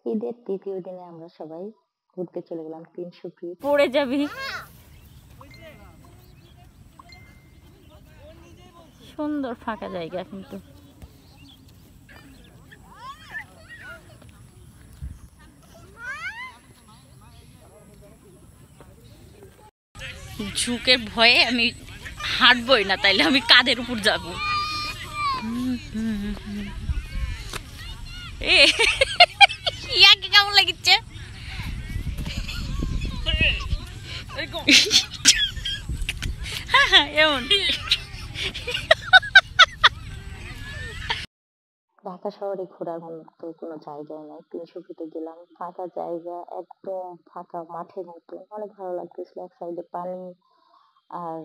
ঈদের তৃতীয় দিনে আমরা সবাই ঘুরতে চলে গেলাম 300 ফিট। পড়ে যাবি। সুন্দর ফাঁকা জায়গা কিন্তু। ঝুঁকের ভয়ে আমি হাঁটবই না, তাইলে আমি কাদের উপর যাব। ইয়াকে কেমন লাগিচ্ছে? এমন ঢাকা শহরে ঘোরার মতো কোনো জায়গায় নাই। 300 ফিটে গেলাম, ফাঁকা জায়গা, একদম ফাঁকা মাঠের মতো, অনেক ভালো লাগতেছিল। এক সাইডে পানি আর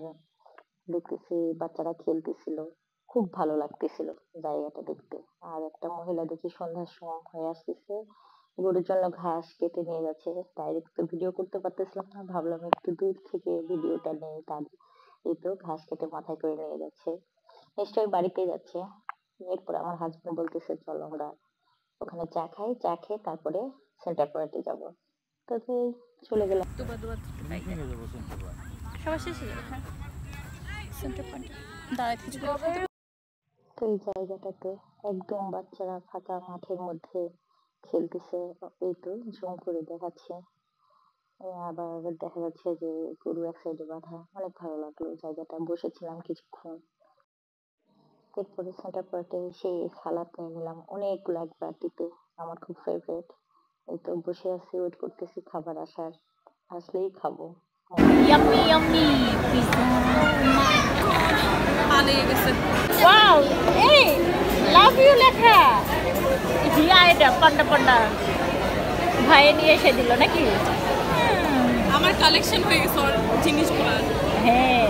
দেখতেছি বাচ্চারা খেলতেছিল, খুব ভালো লাগতেছিল জায়গাটা দেখতে। আর একটা মহিলা দেখি সন্ধ্যার সময় হয়ে আসতেছে, গরুর জন্য ঘাস কেটে নিয়ে যাচ্ছে। ডাইরেক্ট তো ভিডিও করতে পারতেছিলাম না, ভাবলাম একটু দূর থেকে ভিডিওটা নেই। তার এই তো ঘাস কেটে মাথায় করে নিয়ে যাচ্ছে, নিশ্চয়ই বাড়িতে যাচ্ছে। এরপর আমার হাজবেন্ড বলতেছে চলো আমরা ওখানে চা খাই, চা খেয়ে তারপরে সেন্টার পয়েন্টে যাবো। তো চলে গেলাম। সবার শেষে যাবে। হ্যাঁ, সেন্টার পয়েন্ট দাঁড়ায় কিছু তো এই জায়গাটাতে একদম বাচ্চারা ফাঁকা মাঠের মধ্যে খেলতেছে। এই তো জুম করে দেখাচ্ছে। আবার দেখা যাচ্ছে যে গরু এক সাইডে বাঁধা, অনেক ভালো লাগলো জায়গাটা। বসেছিলাম কিছুক্ষণ, এরপরে সেন্টার পয়েন্টে সেই সালাদ নিয়ে নিলাম অনেকগুলো এক বাটিতে, আমার খুব ফেভারিট। এই তো বসে আছি, ওয়েট করতেছি খাবার আসার, আসলেই খাবো। Yummy yummy pizza. পালিয়ে গেছে। ওয়াও, এই লাভ ইউ লেখা। হিয়া এটা পান্ডা পান্ডা ভাইয়ে নিয়ে এসে দিল নাকি? আমার কালেকশন হয়ে গেছে জিনিসগুলো। হ্যাঁ।